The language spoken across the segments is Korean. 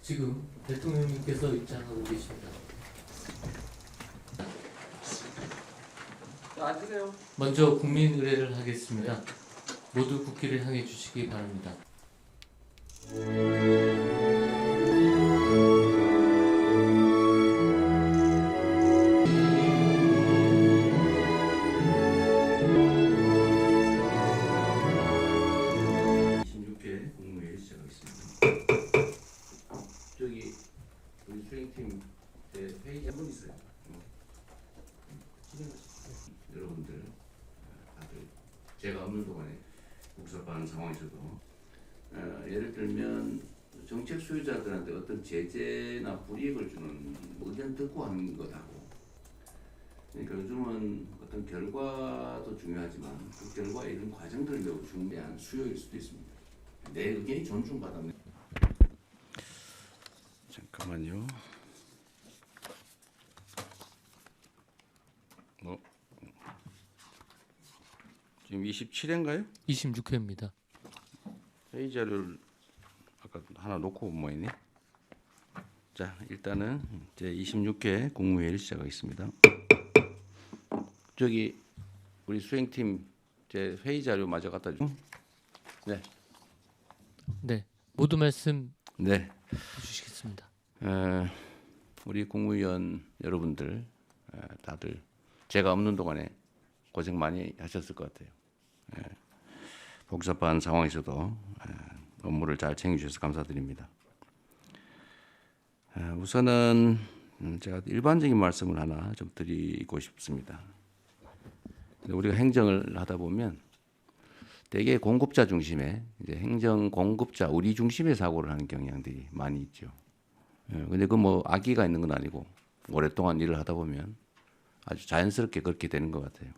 지금 대통령님께서 입장하고 계십니다. 앉으세요. 먼저 국민 의례를 하겠습니다. 모두 국기를 향해 주시기 바랍니다. 국무회의 시작하겠습니다. 저기 우리 수행팀 회의 한분 있어요. 여러분들 다들 제가 없는 동안에 복잡한 상황에서도 예를 들면 정책 수요자들한테 어떤 제재나 불이익을 주는 의견 듣고 하는 것하고, 그러니까 요즘은 어떤 결과도 중요하지만 그 결과에 이런 과정들이 매우 중요한 수요일 수도 있습니다. 내 의견이 존중받았네. 잠깐만요. 지금 27회인가요? 26회입니다. 회의 자료를 아까 하나 놓고 뭐 있니? 자, 일단은 제 26회 국무회의를 시작하겠습니다. 저기 우리 수행팀 제 회의 자료 마저 갖다 주. 네. 네, 모두 말씀 네. 주시겠습니다. 우리 국무위원 여러분들 다들 제가 없는 동안에 고생 많이 하셨을 것 같아요. 복잡한 상황에서도 업무를 잘 챙겨주셔서 감사드립니다. 우선은 제가 일반적인 말씀을 하나 좀 드리고 싶습니다. 우리가 행정을 하다 보면 대개 공급자 중심의 이제 행정 공급자 우리 중심의 사고를 하는 경향들이 많이 있죠. 근데 그 뭐 악의가 있는 건 아니고 오랫동안 일을 하다 보면 아주 자연스럽게 그렇게 되는 것 같아요.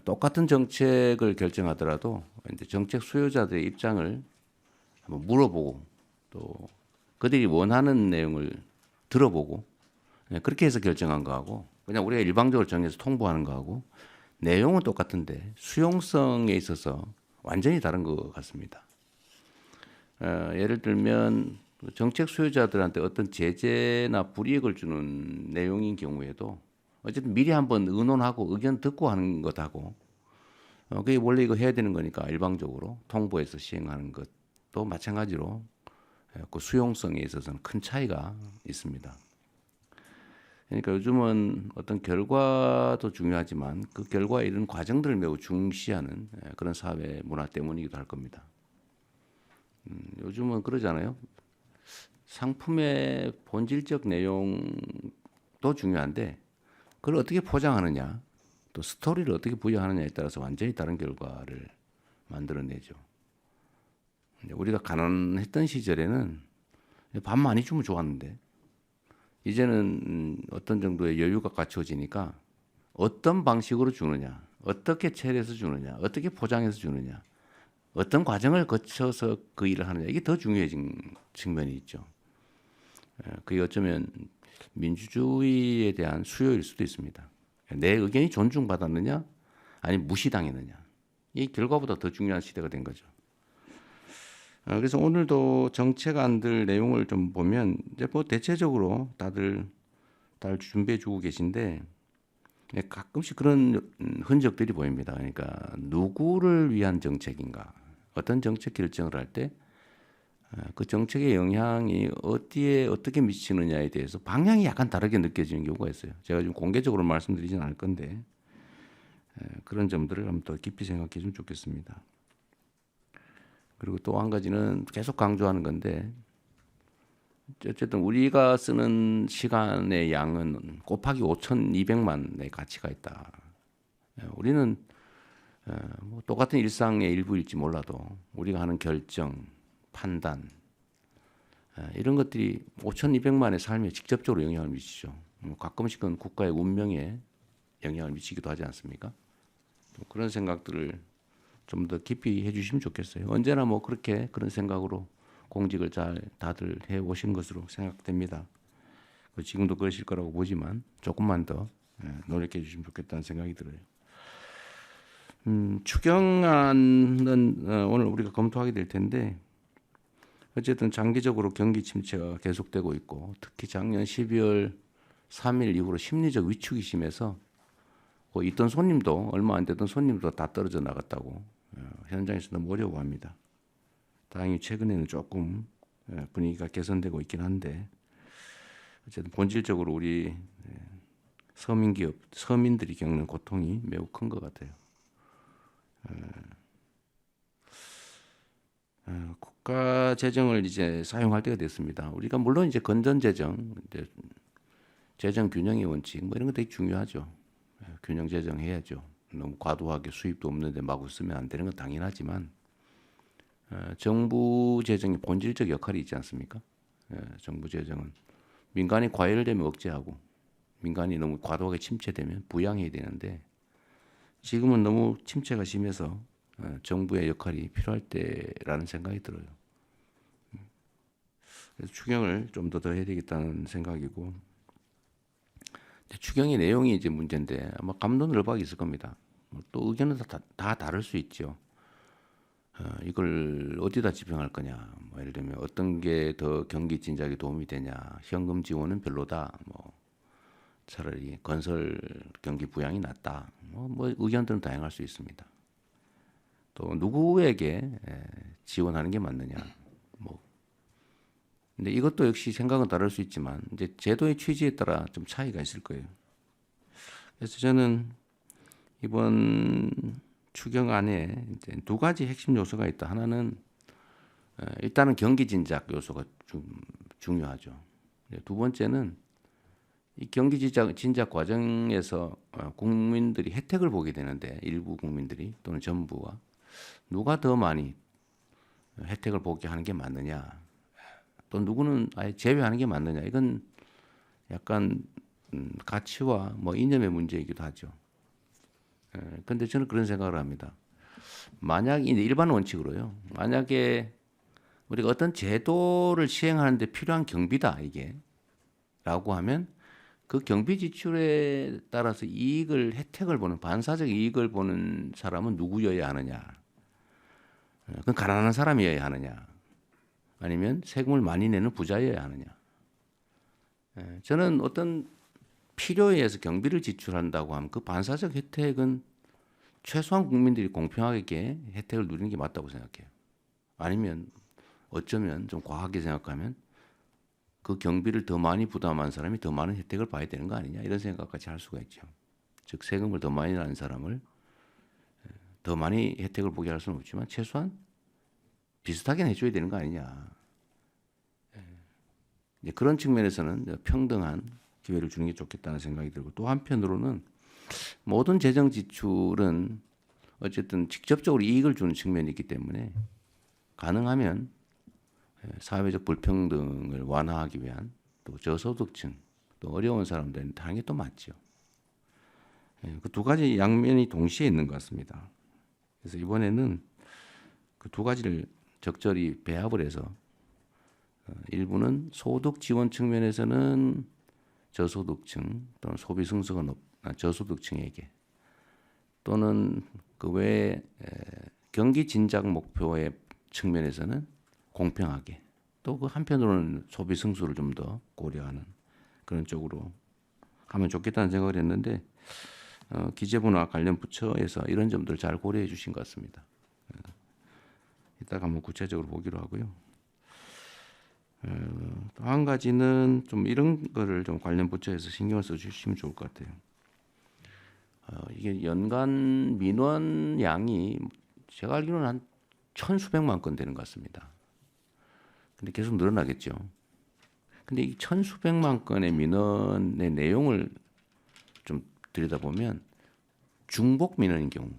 똑같은 정책을 결정하더라도 이제 정책 수요자들의 입장을 한번 물어보고 또 그들이 원하는 내용을 들어보고 그렇게 해서 결정한 거하고 그냥 우리가 일방적으로 정해서 통보하는 거하고 내용은 똑같은데 수용성에 있어서 완전히 다른 것 같습니다. 예를 들면 정책 수요자들한테 어떤 제재나 불이익을 주는 내용인 경우에도 어쨌든 미리 한번 의논하고 의견 듣고 하는 것하고 그게 원래 이거 해야 되는 거니까 일방적으로 통보해서 시행하는 것도 마찬가지로 그 수용성에 있어서는 큰 차이가 있습니다. 그러니까 요즘은 어떤 결과도 중요하지만 그 결과에 이른 과정들을 매우 중시하는 그런 사회 문화 때문이기도 할 겁니다. 요즘은 그러잖아요. 상품의 본질적 내용도 중요한데 그걸 어떻게 포장하느냐, 또 스토리를 어떻게 부여하느냐에 따라서 완전히 다른 결과를 만들어내죠. 우리가 가난했던 시절에는 밥 많이 주면 좋았는데 이제는 어떤 정도의 여유가 갖춰지니까 어떤 방식으로 주느냐, 어떻게 처리해서 주느냐, 어떻게 포장해서 주느냐, 어떤 과정을 거쳐서 그 일을 하느냐 이게 더 중요해진 측면이 있죠. 그게 어쩌면 민주주의에 대한 수요일 수도 있습니다. 내 의견이 존중받았느냐, 아니면 무시당했느냐. 이 결과보다 더 중요한 시대가 된 거죠. 그래서 오늘도 정책안들 내용을 좀 보면 이제 뭐 대체적으로 다들 준비해주고 계신데 가끔씩 그런 흔적들이 보입니다. 그러니까 누구를 위한 정책인가, 어떤 정책 결정을 할 때 그 정책의 영향이 어디에 어떻게 미치느냐에 대해서 방향이 약간 다르게 느껴지는 경우가 있어요. 제가 좀 공개적으로 말씀드리진 않을 건데 그런 점들을 한번 더 깊이 생각해 주면 좋겠습니다. 그리고 또 한 가지는 계속 강조하는 건데 어쨌든 우리가 쓰는 시간의 양은 곱하기 5,200만의 가치가 있다. 우리는 뭐 똑같은 일상의 일부일지 몰라도 우리가 하는 결정, 판단 이런 것들이 5,200만의 삶에 직접적으로 영향을 미치죠. 가끔씩은 국가의 운명에 영향을 미치기도 하지 않습니까? 그런 생각들을 좀 더 깊이 해주시면 좋겠어요. 언제나 뭐 그렇게 그런 생각으로 공직을 잘 다들 해 오신 것으로 생각됩니다. 지금도 그러실 거라고 보지만 조금만 더 노력해 주시면 좋겠다는 생각이 들어요. 추경안은 오늘 우리가 검토하게 될 텐데 어쨌든 장기적으로 경기 침체가 계속되고 있고 특히 작년 12월 3일 이후로 심리적 위축이 심해서 있던 손님도 얼마 안 되던 손님도 다 떨어져 나갔다고 현장에서 너무 어려워합니다. 다행히 최근에는 조금 분위기가 개선되고 있긴 한데 어쨌든 본질적으로 우리 서민기업, 서민들이 겪는 고통이 매우 큰 것 같아요. 국가 재정을 이제 사용할 때가 됐습니다. 우리가 물론 이제 건전 재정, 이제 재정 균형의 원칙 뭐 이런 거 되게 중요하죠. 균형 재정해야죠. 너무 과도하게 수입도 없는데 마구 쓰면 안 되는 건 당연하지만 정부 재정의 본질적 역할이 있지 않습니까? 정부 재정은 민간이 과열되면 억제하고 민간이 너무 과도하게 침체되면 부양해야 되는데 지금은 너무 침체가 심해서 정부의 역할이 필요할 때라는 생각이 들어요. 그래서 추경을 좀 더 해야 되겠다는 생각이고 추경의 내용이 이제 문제인데 아마 감론을박이 있을 겁니다. 또 의견은 다 다를 수 있죠. 이걸 어디다 집행할 거냐. 뭐 예를 들면 어떤 게 더 경기 진작에 도움이 되냐. 현금 지원은 별로다. 뭐 차라리 건설 경기 부양이 낫다. 뭐 의견들은 다양할 수 있습니다. 또 누구에게 지원하는 게 맞느냐. 뭐 근데 이것도 역시 생각은 다를 수 있지만 이제 제도의 취지에 따라 좀 차이가 있을 거예요. 그래서 저는 이번 추경안에 이제 두 가지 핵심 요소가 있다. 하나는 일단은 경기 진작 요소가 좀 중요하죠. 두 번째는 이 경기 진작 과정에서 국민들이 혜택을 보게 되는데 일부 국민들이 또는 정부가 누가 더 많이 혜택을 보게 하는 게 맞느냐, 또 누구는 아예 제외하는 게 맞느냐, 이건 약간 가치와 뭐 이념의 문제이기도 하죠. 근데 저는 그런 생각을 합니다. 만약 일반 원칙으로요. 만약에 우리가 어떤 제도를 시행하는데 필요한 경비다 이게 라고 하면 그 경비 지출에 따라서 혜택을 보는 반사적 이익을 보는 사람은 누구여야 하느냐? 그건 가난한 사람이어야 하느냐? 아니면 세금을 많이 내는 부자여야 하느냐? 저는 어떤 필요에 의해서 경비를 지출한다고 하면 그 반사적 혜택은 최소한 국민들이 공평하게 혜택을 누리는 게 맞다고 생각해요. 아니면 어쩌면 좀 과하게 생각하면 그 경비를 더 많이 부담한 사람이 더 많은 혜택을 봐야 되는 거 아니냐, 이런 생각까지 할 수가 있죠. 즉 세금을 더 많이 내는 사람을 더 많이 혜택을 보게 할 수는 없지만 최소한 비슷하게 해줘야 되는 거 아니냐. 이제 그런 측면에서는 평등한 기회를 주는 게 좋겠다는 생각이 들고, 또 한편으로는 모든 재정 지출은 어쨌든 직접적으로 이익을 주는 측면이 있기 때문에 가능하면 사회적 불평등을 완화하기 위한 또 저소득층 또 어려운 사람들한테 하는 게 또 맞죠. 그 두 가지 양면이 동시에 있는 것 같습니다. 그래서 이번에는 그 두 가지를 적절히 배합을 해서 일부는 소득 지원 측면에서는 저소득층 또는 소비 승수가 높은 저소득층에게, 또는 그 외에 경기 진작 목표의 측면에서는 공평하게, 또 그 한편으로는 소비 승수를 좀 더 고려하는 그런 쪽으로 하면 좋겠다는 생각을 했는데 기재부나 관련 부처에서 이런 점들을 잘 고려해 주신 것 같습니다. 이따가 한번 구체적으로 보기로 하고요. 또 한 가지는 좀 이런 거를 좀 관련 부처에서 신경을 써 주시면 좋을 것 같아요. 이게 연간 민원 양이 제가 알기로는 한 천수백만 건 되는 것 같습니다. 근데 계속 늘어나겠죠. 근데 이 천수백만 건의 민원의 내용을 좀 들여다보면 중복 민원인 경우,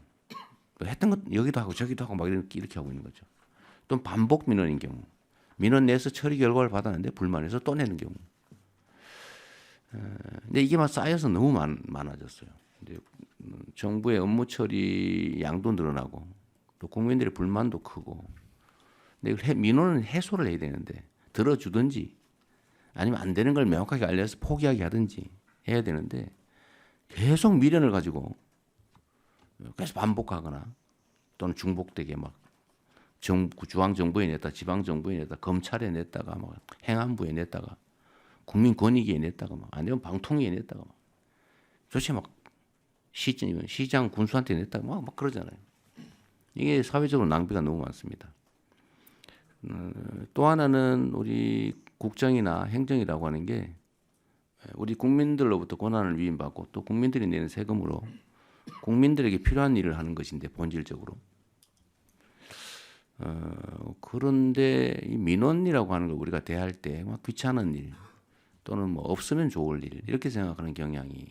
했던 것 여기도 하고 저기도 하고 막 이렇게 하고 있는 거죠. 또 반복 민원인 경우, 민원 내서 처리 결과를 받았는데 불만해서 또 내는 경우. 근데 이게 막 쌓여서 너무 많아졌어요. 이제 정부의 업무 처리 양도 늘어나고 또 국민들의 불만도 크고. 근데 민원은 해소를 해야 되는데 들어주든지 아니면 안 되는 걸 명확하게 알려서 포기하게 하든지 해야 되는데 계속 미련을 가지고 계속 반복하거나 또는 중복되게 막 중앙 정부에 냈다, 지방 정부에 냈다, 검찰에 냈다가 막 행안부에 냈다가 국민권익위에 냈다가 막 아니면 방통위에 냈다가 막 도대체 막 시장 군수한테 냈다가 막 그러잖아요. 이게 사회적으로 낭비가 너무 많습니다. 또 하나는 우리 국정이나 행정이라고 하는 게 우리 국민들로부터 권한을 위임받고 또 국민들이 내는 세금으로 국민들에게 필요한 일을 하는 것인데 본질적으로 그런데 이 민원이라고 하는 걸 우리가 대할 때 막 귀찮은 일 또는 뭐 없으면 좋을 일 이렇게 생각하는 경향이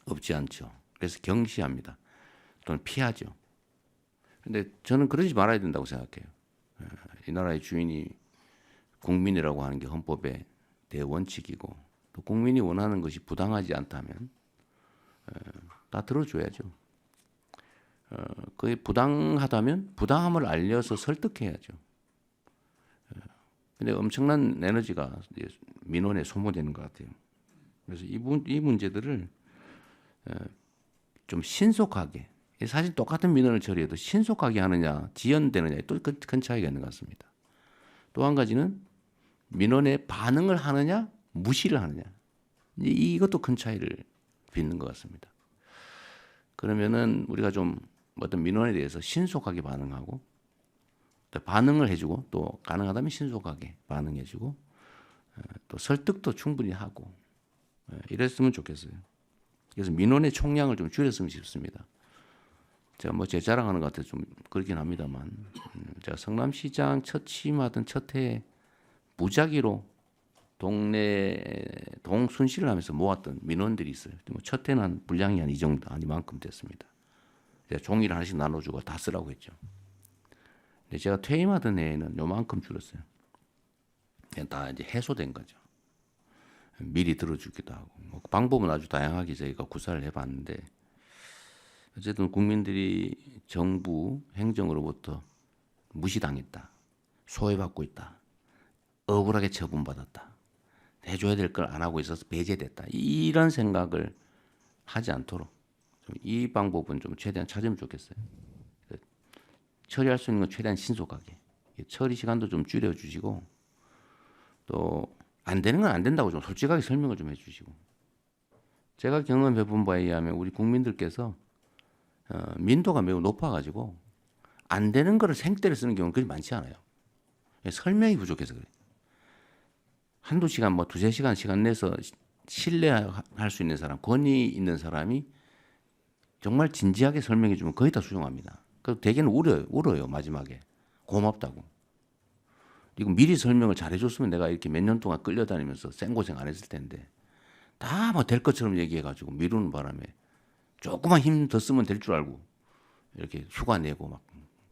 없지 않죠. 그래서 경시합니다. 또는 피하죠. 근데 저는 그러지 말아야 된다고 생각해요. 이 나라의 주인이 국민이라고 하는 게 헌법의 대원칙이고 또 국민이 원하는 것이 부당하지 않다면 다 들어줘야죠. 그게 부당하다면 부당함을 알려서 설득해야죠. 근데 엄청난 에너지가 민원에 소모되는 것 같아요. 그래서 이 문제들을 좀 신속하게 사실 똑같은 민원을 처리해도 신속하게 하느냐 지연되느냐에 또 큰 차이가 있는 것 같습니다. 또 한 가지는 민원에 반응을 하느냐 무시를 하느냐 이것도 큰 차이를 빚는 것 같습니다. 그러면은 우리가 좀 어떤 민원에 대해서 신속하게 반응하고 또 반응을 해주고 또 가능하다면 신속하게 반응해주고 또 설득도 충분히 하고 이랬으면 좋겠어요. 그래서 민원의 총량을 좀 줄였으면 싶습니다. 제가 뭐 제 자랑하는 것 같아서 좀 그렇긴 합니다만 제가 성남시장 첫 취임하던 첫 해에 무작위로 동네 동순실을 하면서 모았던 민원들이 있어요. 뭐 첫 해는 한 분량이 한 이 정도 이만큼 됐습니다. 제가 종이를 하나씩 나눠주고 다 쓰라고 했죠. 근데 제가 퇴임하던 해에는 요만큼 줄었어요. 다 이제 해소된 거죠. 미리 들어주기도 하고 뭐 방법은 아주 다양하게 저희가 구사를 해봤는데 어쨌든 국민들이 정부 행정으로부터 무시당했다, 소외받고 있다, 억울하게 처분받았다, 해줘야 될 걸 안 하고 있어서 배제됐다 이런 생각을 하지 않도록 이 방법은 좀 최대한 찾으면 좋겠어요. 처리할 수 있는 건 최대한 신속하게 처리 시간도 좀 줄여주시고 또 안 되는 건 안 된다고 좀 솔직하게 설명을 좀 해주시고 제가 경험해본 바에 의하면 우리 국민들께서 민도가 매우 높아가지고 안 되는 거를 생떼를 쓰는 경우는 그리 많지 않아요. 설명이 부족해서 그래요. 한두 시간 뭐 두세 시간 시간 내서 신뢰할 수 있는 사람, 권위 있는 사람이 정말 진지하게 설명해 주면 거의 다 수용합니다. 그래서 대개는 울어요 마지막에 고맙다고. 이거 미리 설명을 잘해줬으면 내가 이렇게 몇 년 동안 끌려다니면서 생고생 안 했을 텐데 다 뭐 될 것처럼 얘기해가지고 미루는 바람에 조금만 힘 더 쓰면 될 줄 알고 이렇게 휴가 내고 막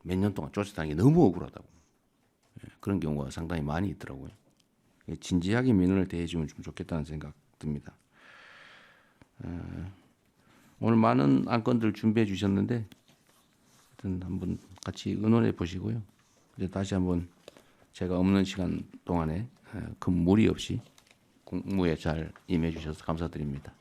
몇 년 동안 쫓아다니기 너무 억울하다고. 그런 경우가 상당히 많이 있더라고요. 진지하게 민원을 대해주면 좀 좋겠다는 생각 듭니다. 오늘 많은 안건들 준비해 주셨는데 하여튼 한번 같이 의논해 보시고요. 이제 다시 한번 제가 없는 시간 동안에 큰 무리 없이 공무에 잘 임해 주셔서 감사드립니다.